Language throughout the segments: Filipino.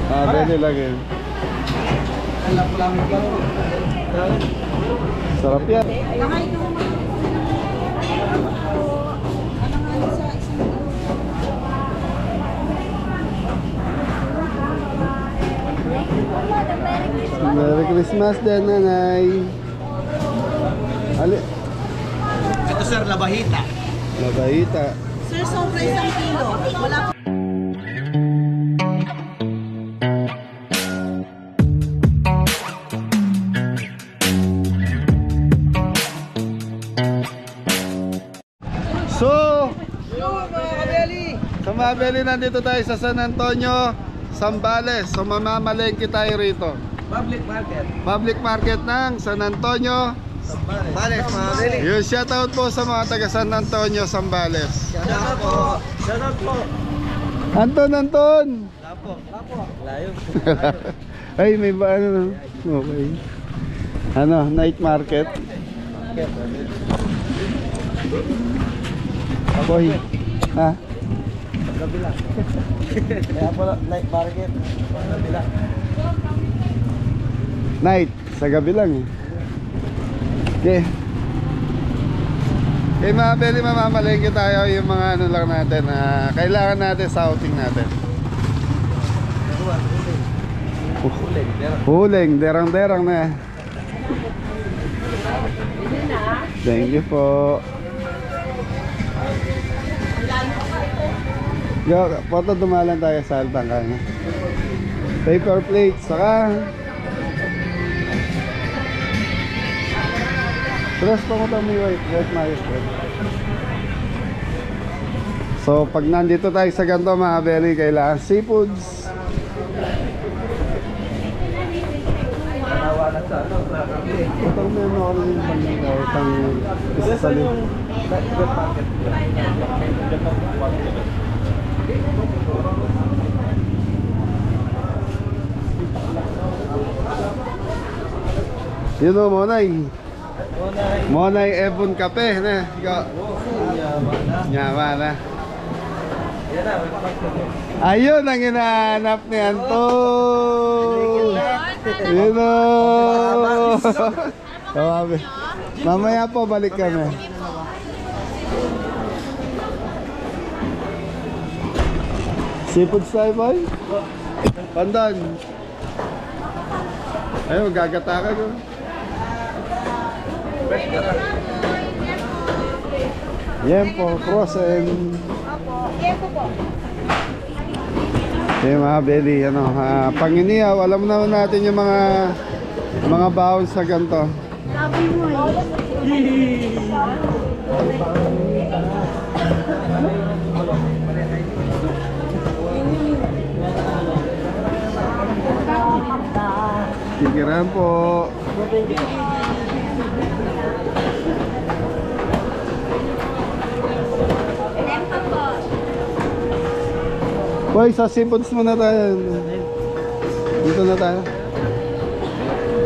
Bili lang yun. Sarap yan. Merry Christmas din, nanay. Ali. Ito sir, labahita. Labahita. Sir, sobra 1 kilo. Wala po. So, sa Mabeli, nandito tayo sa San Antonio, Zambales. So mamamalengke tayo rito. Public market. Public market ng San Antonio, Zambales, Mabeli. Yung shoutout po sa mga taga San Antonio, Zambales. Shoutout po. Shoutout po. Anton! Lapo. Layo. Ay, may ba ano? Okay. Ano, night market? Boy. Ha? Kabila. Kaya po night market. Kabila. Night, sa gabi lang eh. Okay. Okay, Mabeli, mamamalengke tayo. Yung mga ano lang natin, kailangan natin sa outing natin. Huling, derang-derang na. Thank you po. Yo, foto dumalan tayo sa Altangka na. Paper plates, saka tres pa mo ito may white mayo. So pag nandito tayo sa ganito, mga Beli, kailangan seafoods. Utang mo yung ako yung bandang utang isa sa lip. Yun o, Monay. Monay Ebon Kape na. Nyama na. Ayun ang hinahanap ni Anton. Yun o. Mamaya po balik kami. Seafood style boy? Pandan. Ayun, gagatakan ko. Yempo, frozen. Yempo po. Okay, mga Beli, ano, panginiaw, alam naman natin yung mga bawon sa ganito. Sabi mo eh. Kikiran po. Boy, sa seafoods muna tayo. Dito na tayo.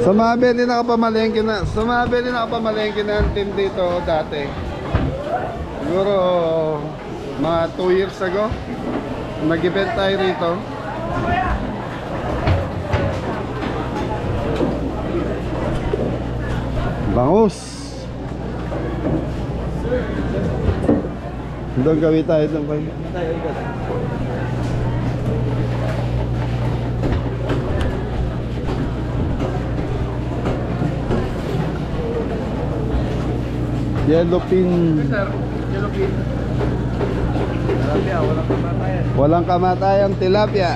Sa Mabeli nakapamalengke na. Sa Mabeli nakapamalengke na ang team dito dati. Siguro mga 2 years ago. Nag-event tayo rito. Bangus. Doon gawin tayo doon pa. Yellowfin. Tilapia, walang kamatayan. Walang kamatayang tilapia.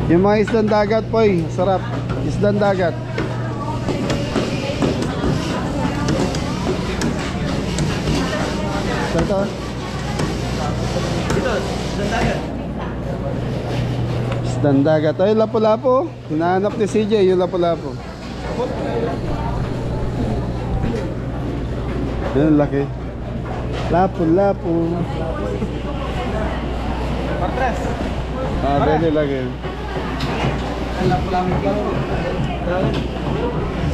Yung mga isdang dagat po sarap. Isdang dagat. Ito. Ito, isang dagat. Isdang dagat. Ay, lapu-lapu. Hinahanap ni CJ yung lapu-lapu. Yan, laki. Lapu-lapu. Patres. Bili lang yun. Lapu-lamig lang.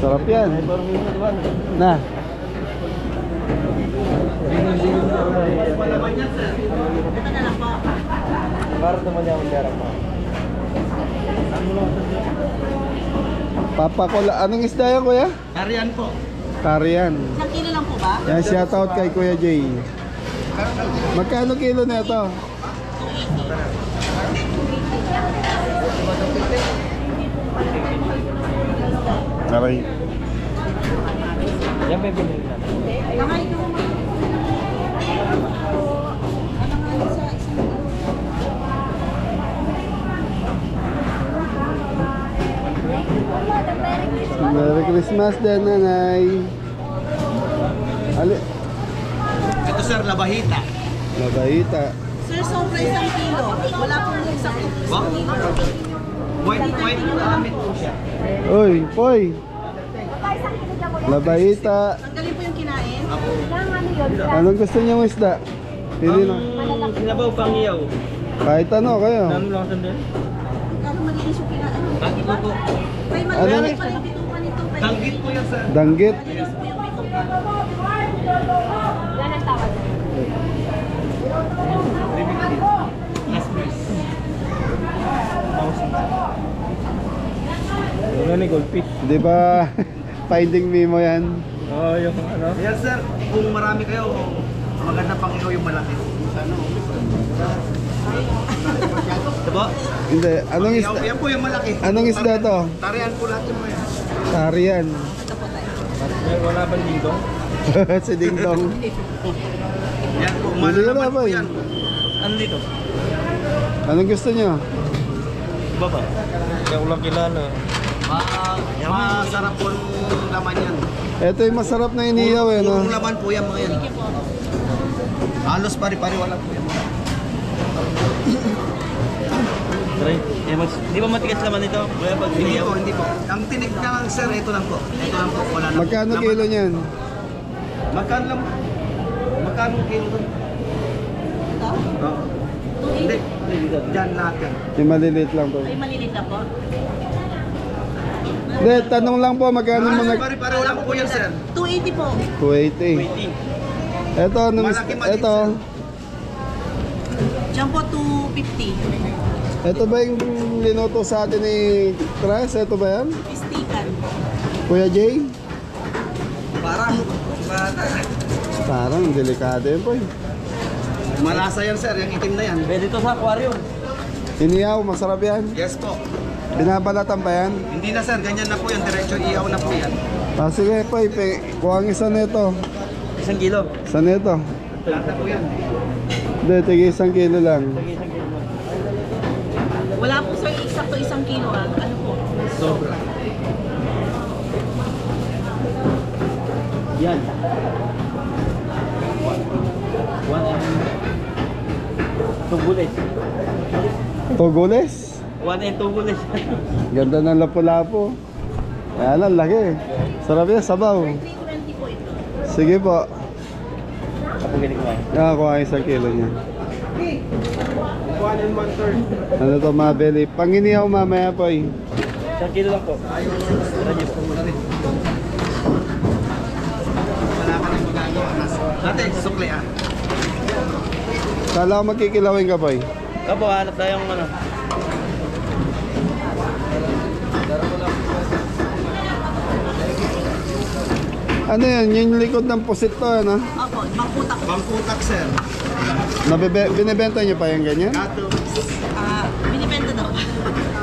Sarap yan. Na. Para naman niya ang meron pa. Papakola. Anong isda yan, kuya? Karian po. Karian. Isang kilo lang po ba? Yan, shoutout kay Kuya Jay. Magkano kilo na ito? Okay. Yan may binili na. Kamay ko. Merry Christmas din, nanay. Ali, Ito sir, labahita. mabahita. Sir, sobra isang kilo. Wala pong isang kilo. White namin po siya. Uy, Poy. Labahita. Tanggalin po yung kinain. Anong gusto niyo mong isda? Pili na. Sinabaw pang iyaw. Kahit ano kayo. lang sandali? Kano malinis yung kinain. Tanggit po po. May Ano? malinis pa rin bituka nito. Tanggit po yan sir. Danggit. Malinis po yung bituka. Last price. Ano ni goldfish? Di ba finding Memo yan? Oo, yung ano? Yes sir, kung marami kayo, maganda pang ikaw yung malaki. Ano? Diba? Hindi. Anong isda? Yan po yung malaki. Anong isda to? Tarihan po natin mo yan. Karian. Wala bang dingdong? Si Ding Dong. Yan po, Hindi ko malalaman na ba po eh. yan. Ano dito? Anong gusto niyo? Baba? Kaya ko lang kilala. Masarap po yung laman yan. Ito yung masarap na iniyaw eh, no? Purong laman po yan mga yan. Halos pari-pari wala po yan. Di ba matigas laman ito? Hindi po. Ang tinik na lang sir, ito lang po. Ito lang po. Wala lang. Magkano Laman. kilo niyan? Magkano lang? Magkano kilo doon? Oo. Hindi. Diyan lahat yan. Yung maliliit lang po. Ay, malilit na po. Hindi, tanong lang po, magkano mo nag... Pari-pari wala po yan sir. 280 po. 280. Ito, anong Malaki maliit, ito. Diyan po 250. Ito ba yung linuto sa atin ni Tres? Ito ba yan? Pistikan. Kuya Jay? Parang Parang delikado yun po. malasa yan sir, yung itim na yan. Pwede to sa aquarium. Iniyaw, masarap yan. Yes po. Binabalatan pa yan. Hindi na sir, ganyan na po yan. Diretso ihaw na po yan. Ah, sige po, kuha ang isa nito. 1 kilo. Isa nito. Lahat na po yan. Hindi, tigil 1 kilo lang. Wala po sir, eksakto isang kilo ah. Ano po? Sobra. Yan. 2 bulis. Tugules. 1 and 2 bulis. Ganda ng lapu-lapu. Ayan lang, laki. Sarap yan, sabaw. 320 po ito. Sige po. Ako galing ko. Nakakuha ang 1 kilo niya. 1 and 1/3. Ano to, mabili? Panginihaw mamaya po eh. 1 kilo lang po. Radyo po. Wala ka nang magagawa. Dati, sukli ah. Kala ko magkikilawin ka po eh. Kapo, hanap tayong ano. Ano yan? Yung likod ng pusit to, ano? Opo, mangkutak po. Bangkutak sir. Binibenta niyo pa yung ganyan? Gato. Binibenta daw.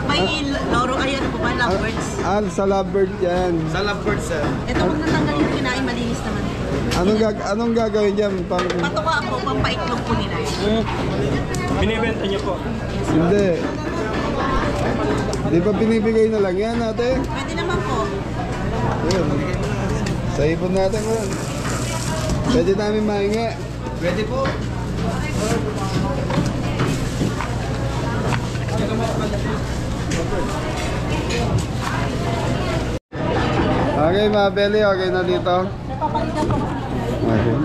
May loro, ay ano po ba? Lovebirds. Sa lovebird yan. Sa lovebird sir. Ito kung natanggal yung kinain, malinis naman. Anong gagawin dyan? Patuka po, pampaitlog po nila. Binibenta niyo po. Hindi. Di ba binibigay na lang yan ate? Pwede naman po. Yun. Sa ibon natin ko yun. Pwede namin mahinga. Pwede po. Okay, Mabeli. Okay na dito. Napapalitan po. Okay.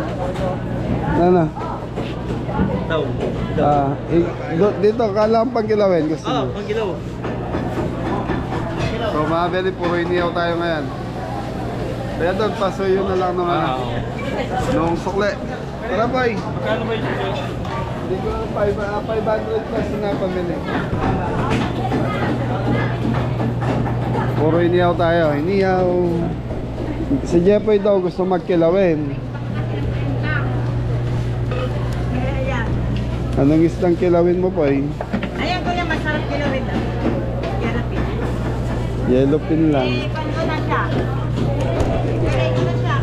Ano? Daw. Dito, kala pang kilawin. Gusto mo? Pang kilo. So, Mabeli, puro iniyaw tayo ngayon. Kaya doon, pasuyo na lang naman. Nung sukle. Tara, boy. Magkano ba yung Hindi ko 500 plus na pamili. Puro inihaw tayo. Inihaw. Si Jepoy daw gusto magkilawin. Ayan. Anong isang kilawin mo po eh? Ayan kuya, masarap kilawin daw. Yarapin. Yellow pin lang. Pando na siya. Diretso na siya.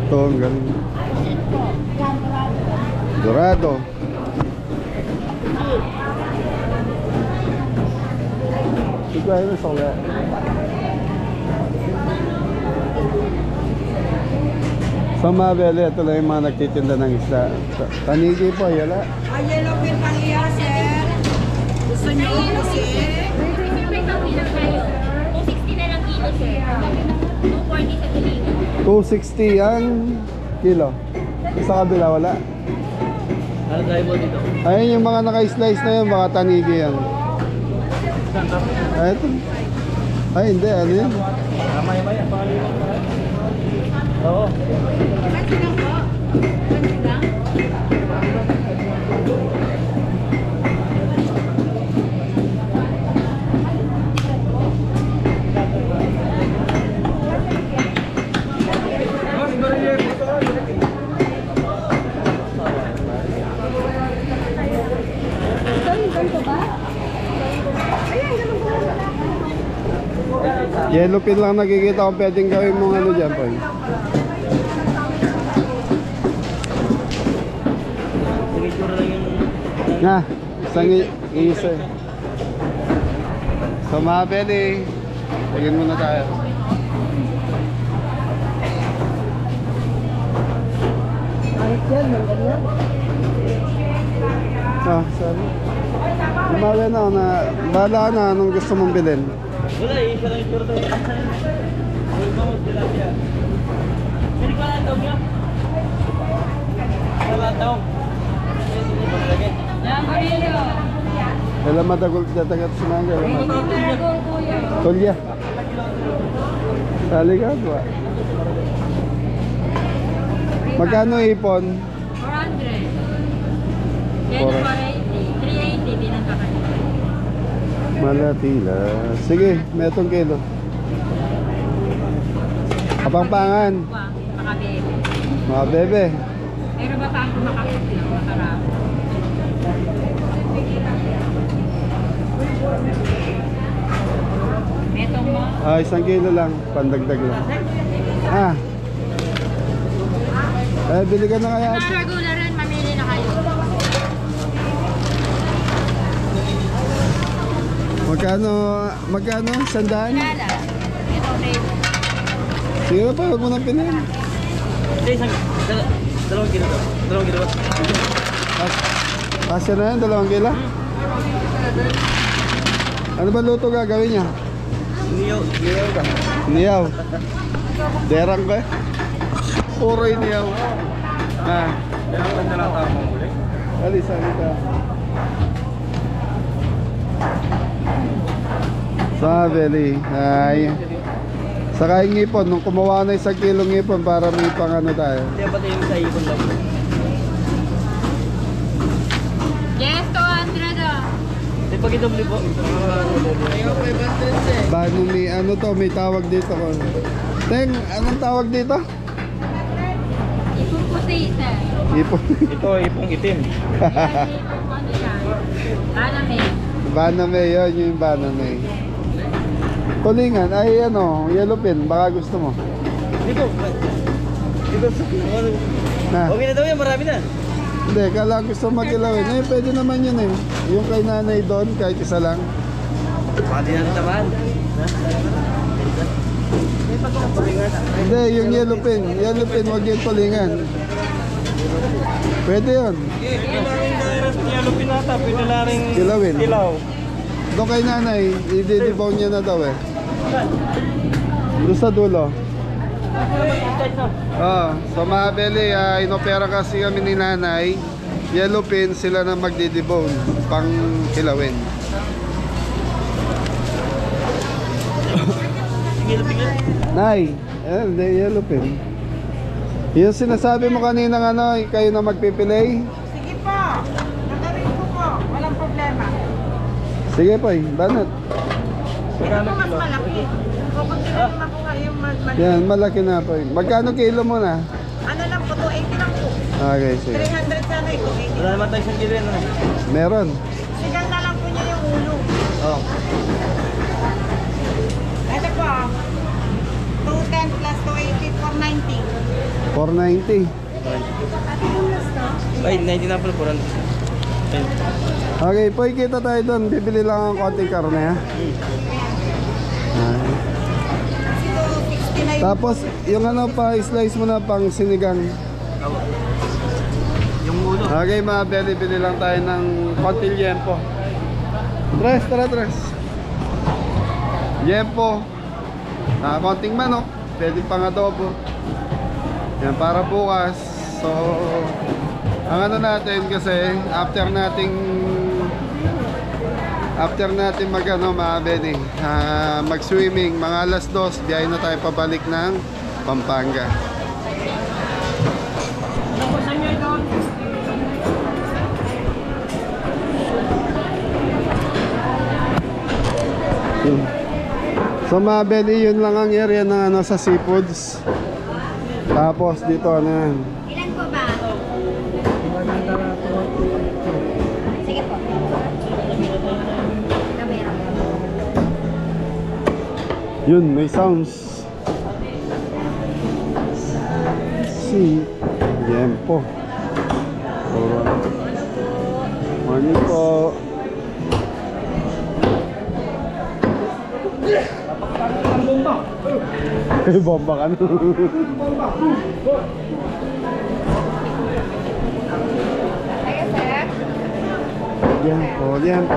Ito ang galing. Dorado. Ito ay na sole. Sa Mabel, ito lang yung mga nagtitinda ng isda. Tanigi po, yala. Ay, yellow pin pang iya, sir. Gusto niyo kasi? 260 na lang kilo, sir. 240 sa tulingan. 260 ang kilo. Sa kabila, wala. Ano tayo mo dito? Ayun yung mga naka-slice na yun, baka tanigi yan. Ay, ito. Ay, hindi. Ano yun? Maya-maya, pangaliwan mo. Oo. Kasi lang po. Kasi lang. Yellow pin lang nakikita ko pwedeng gawin mong ano dyan po. Nag-itsura lang yung... Na, isang isa. So Mabel eh. Lagyan muna tayo. Ah, sorry. Mabel na, bahala na anong gusto mong bilhin. Wala eh, siya lang itsura tayo. Huwag mo, tilapia. Pili ko lang ang tawag niya. Wala ang tawag. Alam matagol datagat sa mga Tulya. Sali ka ba? Magkano ipon? 400. Yan 480. 380 din ang kakay. Malatila. Sige, metong kilo. Kapangpangan. Mga bebe. Mga bebe. Pero baka ako makakot lang. Makarami. Metong mo. Ah, 1 kilo lang. Pandagdag lang. Ah. Eh, bili ka na kaya. Mga regular rin, mamili na kayo. Magkano? Sandaan? Lala. Ito, babe. Sige na pa, huwag mo nang pinin. Hindi, dalawang kilo daw. Dalawang kilo ba? Kasya na yan, 2 kilo. Ano ba luto gagawin niya? Niyaw ka. Niyaw. Derang ba? Puro niyaw. Ah. Dalawang na lang tao mong huli. Alis, ka. Sabeli. Ay. Saka yung ngipon, nung kumuha na 1 kilong ngipon para may pang ano tayo. Hindi ba tayo sa ipon lang? Yes, 200 ah. Hindi pag i-double po. Ayaw, 500 eh. Bano may ano to, may tawag dito ko. Teng, anong tawag dito? Ipong puti, sir. Ipon. Ito, ipong itim. Ayan, ipong ano yan. Baname. Baname, yun yung baname. Tulingan, ay ano, yellow pin, baka gusto mo. Dito. Dito. Na. Okay na daw yan, marami na. Hindi, kala gusto magilawin. Eh, pwede naman yun eh. Yung kay nanay doon, kahit isa lang. Pwede na naman. Hindi, yung yellow pin. Yellow pin, huwag yung tulingan. Pwede yun. Hindi namin virus niya lupinata, pwede na rin Kilawin. kilaw. Doon kay nanay, i-debone niya na daw eh. Doon sa dulo. So Mabeli, inopera kasi kami ni nanay. Yellow pin, sila na magdidebone pang kilawin. Nay, hindi, yellow pin. Yung sinasabi mo kanina ano, kayo na magpipilay? Sige po. Nagawin ko po. Walang problema. Sige po, banat. Ito po mas malaki. Kung kunti na yung makuha yung malaki. Yan, malaki na po. Magkano kilo mo na? Ano lang po, 280 lang po. Okay, sige. 300 sana eh, 280. Wala naman tayo isang kilo yan. Meron. Sigang na lang po niya yung ulo. Oh. Ito po, 210 plus 280, 490. 490. Ay, 90 na pala po. Okay, po kita tayo doon. Bibili lang ang konting karne ha. Okay. Kasi 260 na yung Tapos, yung ano pa, slice mo na pang sinigang. Yung ulo. Okay, mga belly, bili lang tayo ng konting liempo. Tres, tara, tres. Liempo. Konting manok. Pwede pang adobo. Yan, para bukas. So, ang ano natin kasi, after natin mag ano, mga belly, mag-swimming, mga alas 2, biyahe na tayo pabalik ng Pampanga. So mga belly, yun lang ang area ng ano, sa seafoods. Tapos dito ano yan. Ilan po ba? Sige po. Kamera. Yun, may sounds. Si Liempo. Morning po. May bomba ka na. Liempo, Liempo.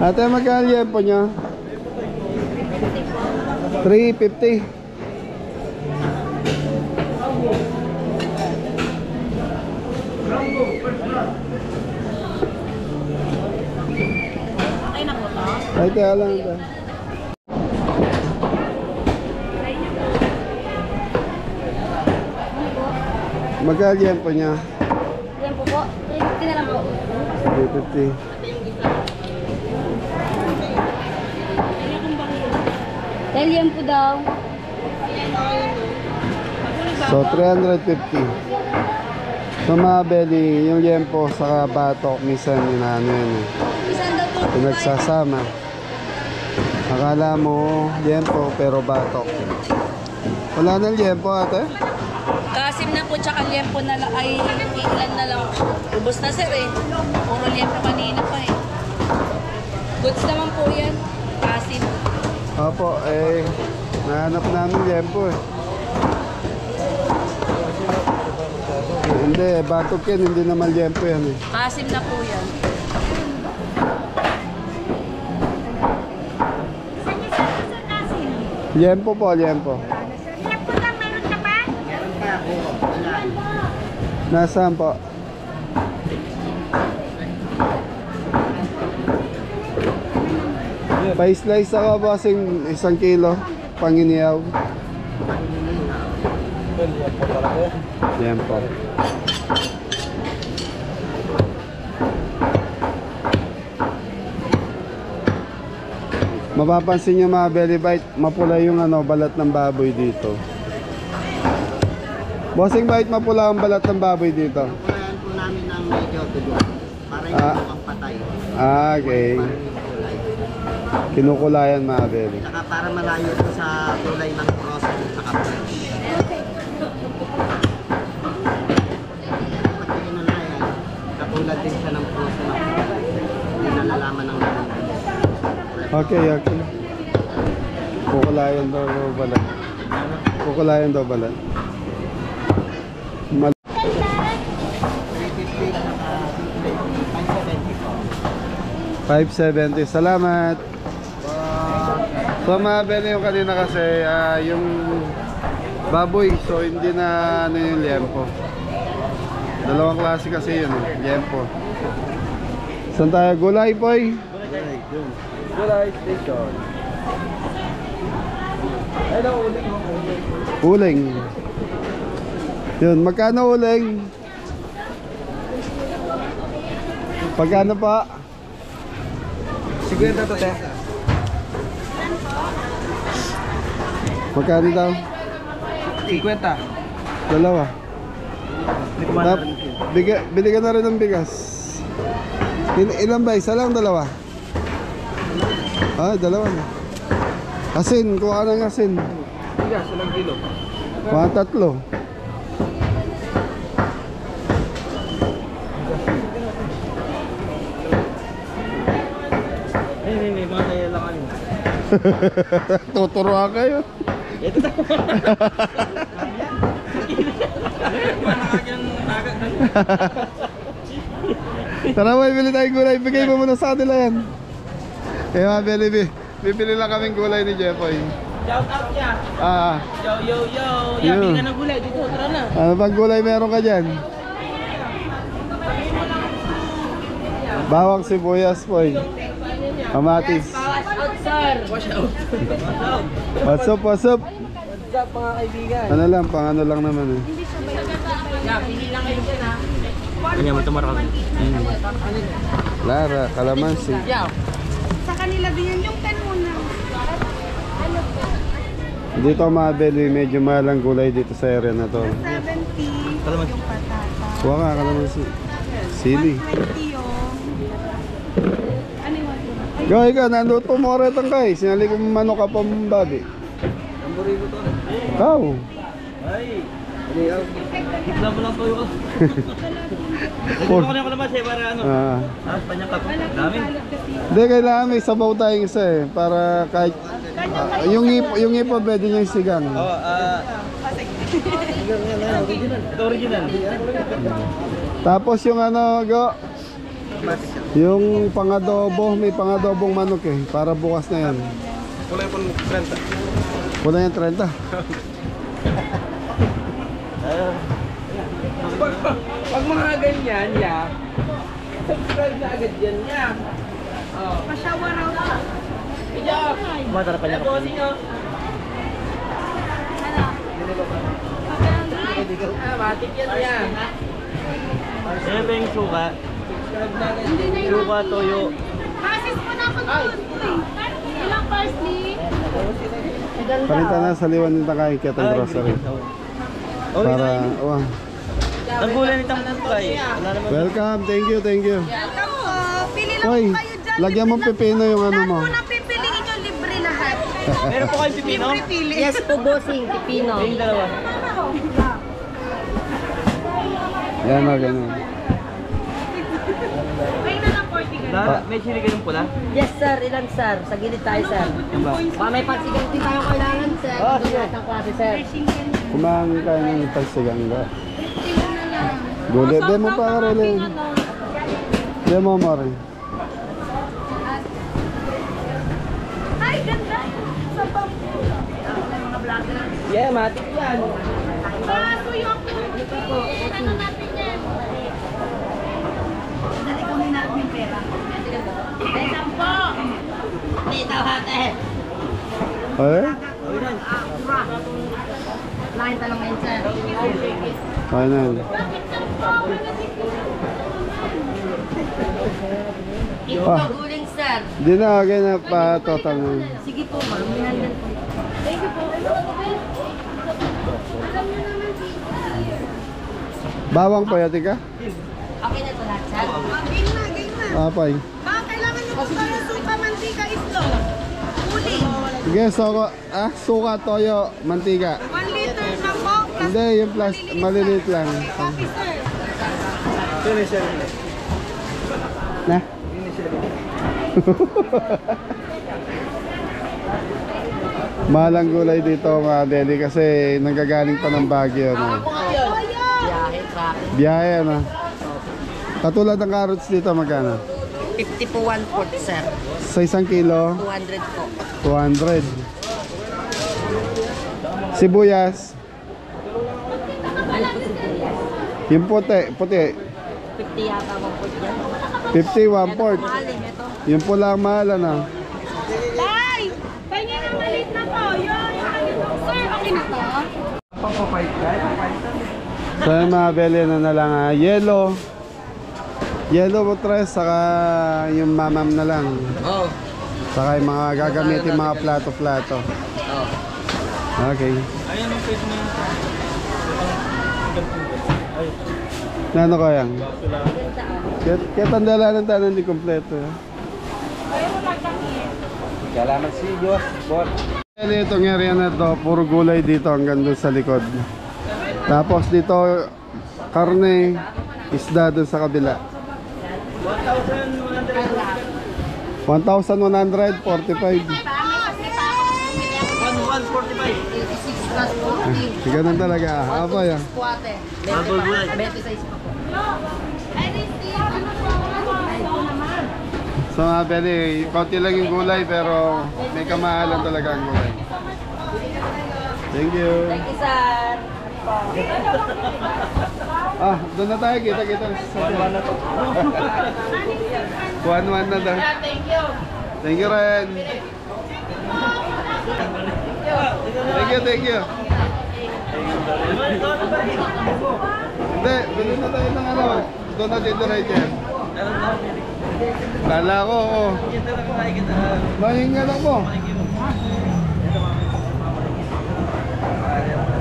Ate, magkano liempo nyo? 350. Okay na po to. Ay, kaya lang ito. Magkano liempo nyo? Yan po po. 350 na lang po. 350. Dahil yan po daw. So, 350. So, mga belly, yung liempo sa batok, minsan inaano yan eh. Isan daw po. Pinagsasama. Akala mo liempo pero batok. Wala nang liempo ate? Kasim na po, tsaka liempo na lang. Ay, ilan na lang. Ubus na sir eh. Puro liempo kanina pa eh. Goods naman po yan. Kasim. Opo, nahanap namin liempo eh. Hindi, batok yan, hindi naman liempo yan eh. Kasim na po yan. Saan niya sa kasin? Liempo po, liempo. Yan po lang, meron ka pa? Nasaan po? Pa-slice ako bossing 1 kilo panginiyaw. Liempo. Mapapansin nyo mga belly bite, mapula yung ano, balat ng baboy dito. Bossing bite, mapula ang balat ng baboy dito. Kulayan po namin ng medyo tubo. Para hindi Ah. mukhang patay. Okay. Kinukulayan mga belly. Saka para malayo po sa kulay ng frozen at saka fresh. Pag kinulayan, katulad din siya ng frozen na hindi nalalaman ng laman. Okay, okay. Kukulayan daw balat. Kukulayan daw balat. 570. Salamat. So mga belly, yung kanina kasi yung baboy, so hindi na ano yung liempo. Dalawang klase kasi yun eh, liempo. Saan tayo? Gulay boy? Gulay station. Uling. Yun, magkano uling? Pagkano pa? 50 to, te. Magkano daw? 50. Dalawa. Hindi ko man. Bili ka na rin ng bigas. Ilan ba? Isa lang, dalawa? Ah, dalawa na. Asin, kuha ka ng asin. Bigas, ilang kilo? Mga tatlo. Hindi, mga tayo lang ano. Tuturuan kayo. Ito na. Tara boy, bili tayong gulay. Bigay mo muna sa kanila yan. Kaya bibili lang kaming gulay ni Jeffoy. Shout out niya. Yo, yo, yo. Yo. Bili ka ng gulay dito. Tara na. Ano bang gulay meron ka dyan? Bawang sibuyas boy. Kamatis. Wash out. What's up, what's up? What's up mga kaibigan? Ano lang, pang ano lang naman eh. Pili lang kayo dyan ha. Kanya mo tumarang. Lara, kalamansi. Sa kanila din yan, yung 10 muna. Dito mabili, medyo mahal ang gulay dito sa area na to. 70 Kalamansi. yung patata. Huwag nga, kalamansi. Sili. 120 yung... Ano yung 120? Go, ikaw, naluto mo rin itong guys. Sinali ko manok ka pa mong babi. Ang burrito to. Ikaw. Ay. Hikla mo lang tayo. Nagdito ko na naman siya para ano. Panyang kapo. Dami. Hindi, kailangan may sabaw tayong isa eh. Para kahit... yung ipo, pwede niyang sigang. Oo, original. Ito original. Tapos yung ano, go. Yung pangadobo, may pangadobong manok eh. Para bukas na yan. Kulay po 30. Wala yung 30. Pag mga ganyan, ya. Subscribe na agad yan, ya. Pa-shower out. Matara pa niya. Matik yan, ya. Ano ba yung suka? Suka, toyo. Basis mo na ako doon. Ilang parsley? Palitan na sa liwan ng nakakikita ng grocery. Para, oh. Ang gulay ni Tambay. Wala naman. Welcome, thank you, thank you. Welcome po. Pili lang Hoy, po kayo dyan. lagyan mo pipino yung ano mo. Lahat po na pipiliin nyo, libre lahat. Meron po kayong pipino? Libre pili. Yes po, bossing. Pipino. Yung dalawa. Yan o, ganun. Kayo na lang 40 ganun. May chili kayong pula? Yes, sir. Ilan, sir? Sa gilid tayo, sir. Yung ba? May pagsiganti tayo kailangan, sir. Oh, Ito sige. lahat ng klase, sir. Kumain kayo ng pagsigang ba? Gulay, demo pa ka rin. Demo mo rin. Ay, ganda. Sa pampo. Yeah, matik yan. Baso yung Ano natin yan? Dali kami natin yung pera. Ay, 10. Dito, hate. Eh? Lain talong ngayon, sir. Kaya na yun. Ito Ah. po, guling, sir. Di na, okay na pa total na. Sige po, ma'am. Minandan po. Thank you po. Alam niyo naman, Bawang pa yati ka? Okay na ito lahat, sir. Game na, game na. Apay. Baka kailangan nyo po tayo suka, mantika, itlog. Uling. Sige, suka, toyo, mantika. 1 liter na po. Plus Hindi, yung plus, maliliit lang. coffee, sir. Finisher. Na? Mahal ang gulay dito mga deli kasi nanggagaling pa ng Baguio. No? Biyahe, traffic. Biyahe na. Katulad ng carrots dito magkano? 50 po 1/4, sir. Sa isang kilo, 200 po. 200. Sibuyas, Ano po si Kuya? yung puti, 50 yata po po dyan. 50, 1/4. Mahalin, ito. Yung pula ang mahal ano? Tay! Pahingi ng maliit na po. Yun. Sir, okay na to? So yung mga beli na lang yellow. Yellow mo tres, saka yung mamam na lang. Oo. Saka yung mga gagamitin mga plato-plato. Oo. Okay. Ayan ang pwede mo yung... Nano ko yan? Kaya tandala ng tanong di kompleto. Salamat si Diyos, Bot. Itong area na to, puro gulay dito hanggang doon sa likod. Tapos dito, karne, isda doon sa kabila. 1,145. 145. Ganun talaga. Apa yan? Double gulay. So mga beli, konti lang yung gulay pero may kamahalan talaga ang gulay. Thank you. Thank you, sir. Doon na tayo, kita-kita. Kuhan-kuhan na daw. Thank you. Thank you, Ren. Thank you. Hindi, bilhin na tayo ng ano. Doon na dito, Rachel. Kala ko, oo. Mahinga lang mo.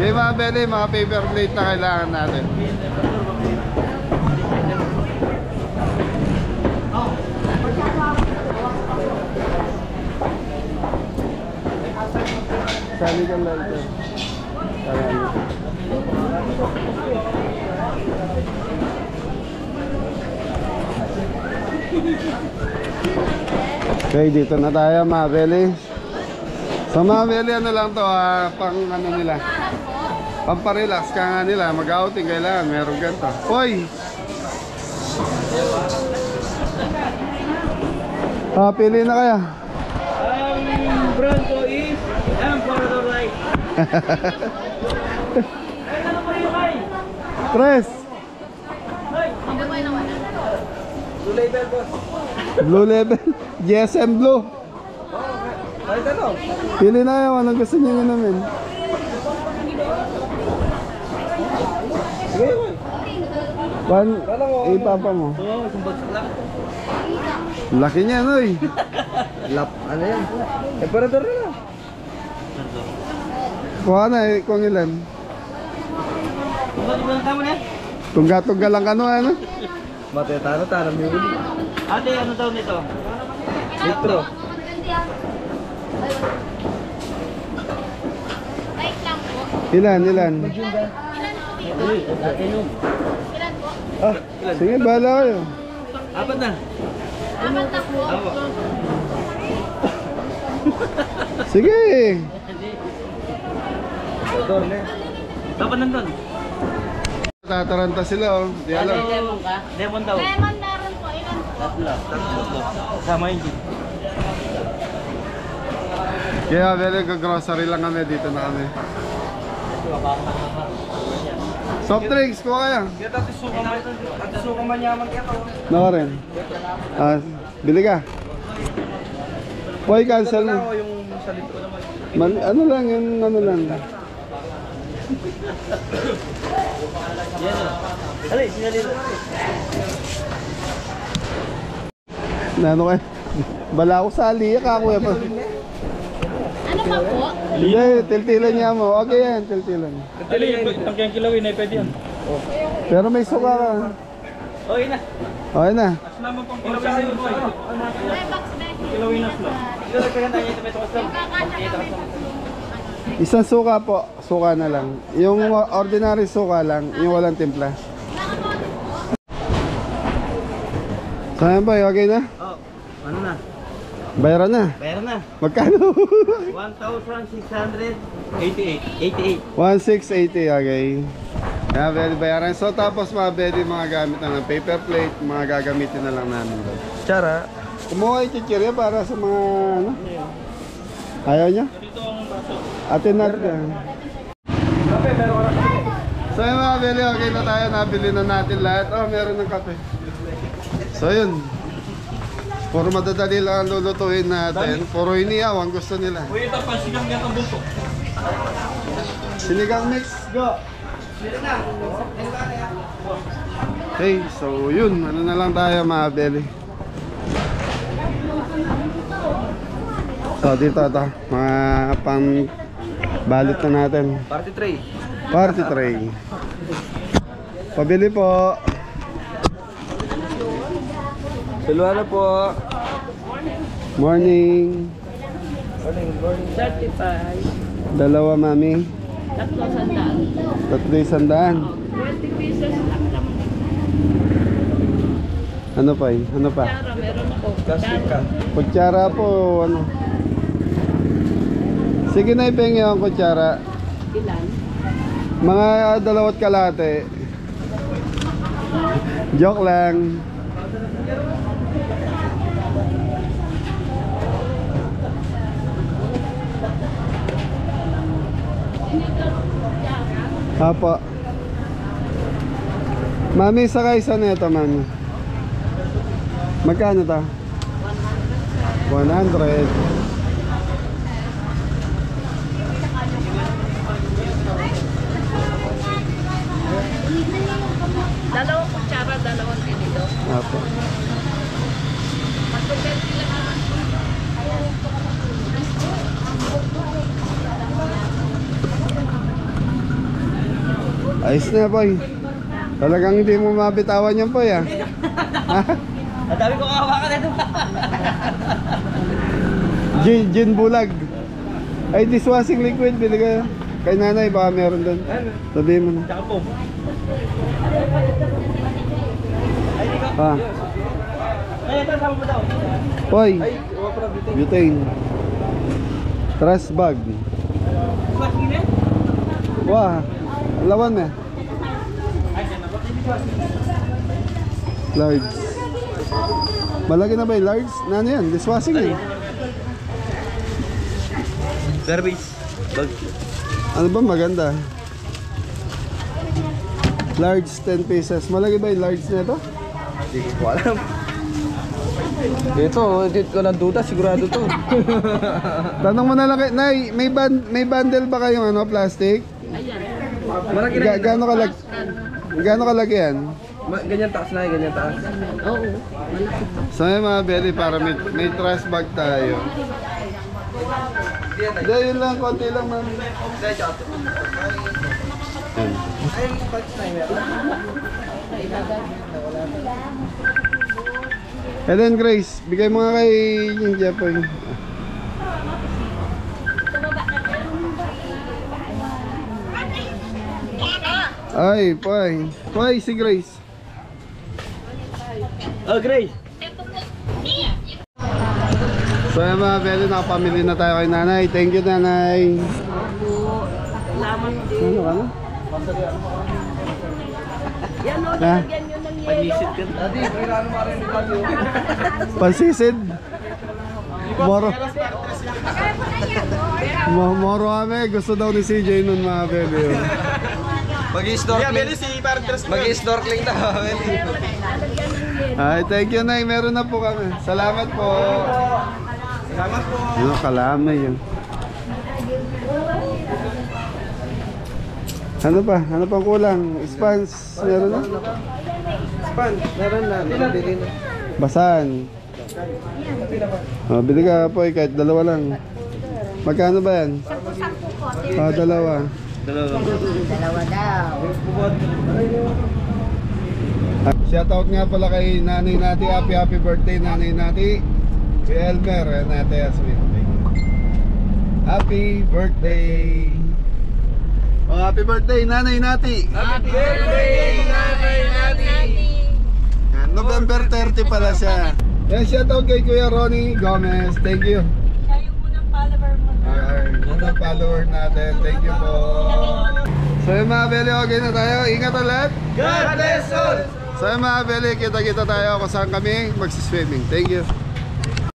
Okay mga beli, mga paper plate na kailangan natin. Sali ka lang ito. Okay, dito na tayo mga beli. Sa mga beli, ano lang to, pang ano nila, pamparelax ka nga nila, mag-outing kailangan, meron ganito. Hoy! Pili na kaya? Ang Bronco is Emperor Light. Tres! Blue level. GSM Blue. Pili na yung anong gusto niyo namin. One, ipapa mo. Oo, isang bagsak lang. Laki niya, noy. Ano yan? Emperor na lang. Kuha na kung ilan. Ilang tama na? Tungga-tungga lang ano. Matetano, tanam yung uli. Ate, ano daw nito? Litro. Wait lang po. Ilan? Ilan po? Sige, bahala kayo. Apat na. Apat na po. Apo. Sige. Dapat nandun. Tataranta sila, oh. Di alam. Lemon ka? Lemon daw. Lemon meron po. Ilan po? Tatlo. Kasama yung jeep. Kaya, vele, grocery lang kami. Dito na kami. Soft drinks, kuha kaya. Kaya dati suka manyaman kaya to. Naka rin. Bili ka. Boy, cancel na. Yung sa litro naman. Ano lang, yung ano lang. Yan o. Alay, sinalito. Ano kayo? Bala ko sa aliyak ako. Ano pa po? Hindi, tiltilan niya mo. Okay yan, tiltilan. Tangkiyang kilawin ay pwede yan. Pero may suka ka. Okay na. Okay na. As naman pang kilawin mo. May box bag. Kilawin na sila. Kilawin tayo ito. Yung kakasya kami po. Isang suka po. Suka na lang. Yung ordinary suka lang. Yung walang timpla. Saan ba? Okay na? Oh, ano na? Bayaran na. Bayaran na. Magkano? 1,688. 1,680, okay. Kaya very bayaran. So tapos mga pwede mga gamit na ng paper plate, mga gagamitin na lang namin. Tsara. Kumuha yung chichirya para sa mga ano? Ayaw niya? Atin natin. So yung mga bili, okay na tayo. Nabili na natin lahat. Oh, meron ng kape. So yun. Puro madadali lang ang lulutuin natin. Puro inihaw ang gusto nila. Uy, ito pa, sigang yan ang bunto. Sinigang mix. go. Okay, so yun, ano na lang tayo mga beli. So dito ito, mga pang balot na natin. Party tray. Party tray. Pabili po. Silwano po. Morning. Morning. 35. Dalawa mami. 300. 300. 20 pieces lang naman. Ano pa yun? Ano pa? Para meron ako. Plastic ka. Kutsara po, ano? Sige na ipengi ang kutsara. Ilan? Mga 2 kalate. Joke lang. Apo. Mami, sakay sa neto, mami. Magkano ta? 100. Dalawang kutsara, dalawang tinidor. Apo. Magpapenti lang naman. Ayos na, boy. Talagang hindi mo mabitawan yan, boy, ah. Ang dami ko kahawakan ito. Gin bulag. Ay, dishwashing liquid, bili ka. Kay nanay, baka meron doon. Sabihin mo na. Tsaka po. Ah, Ay, ito, sama mo daw. boy. Ay, huwag pala bitin. Butane. Trash bag. Wah, lawan na. Large. Malaki na ba yung large? Na ano yan? Dishwashing eh. Service. Bag. Ano ba maganda? Large 10 pieces. Malaki ba yung large na ito? Hindi ko alam. Ito, hindi ko nang duda. Sigurado to. Tanong mo na lang kay Nay, may bundle ba kayong ano, plastic? Malaki na. Gaano kalaki? Gaano kalaki yan? Ganyan taas na, ganyan taas. Oo. So yun mga belly, para may trash bag tayo. Hindi, yun lang, konti lang ma'am. Yan. Ellen Grace, bigay mo nga kay yung Jepoy. Ay, Poy. Poy, si Grace. Oh, Grace. So yun mga belly, nakapamili na tayo kay nanay. Thank you nanay. Salamat din. Ano ka na? Yan o, Ha? lagyan nyo ng yelo. Panisit ka. Dati, kailangan mo rin ito. Pansisid. Moro. Moro kami. Gusto daw ni CJ nun mga bebe. Mag-i-snorkeling. Mag-i-snorkeling na. Ay, thank you Nay. Meron na po kami. Salamat po. Salamat po. Ano, kalamay yun. Ano pa? Ano pang kulang? Spans. Meron na? Span, meron na. Nabili na. Basan. Oh, bili ka po kahit dalawa lang. Magkano ba yan? Ah, dalawa. Dalawa daw. Shoutout nga pala kay nanay nati. Happy birthday nanay nati. Si Elmer and Ate Yasmin. Happy birthday. Oh, happy birthday nanay nati. Happy birthday, Nanay Nati! November 30 pala siya. Yan, shoutout kay Kuya Ronnie Gomez. Thank you. Siya yung unang follower mo. Unang follower natin. Thank you po. So yung mga beli, okay na tayo. Ingat ulit. God bless all! So yung mga beli, kita-kita tayo kung saan kami magsiswimming. Thank you.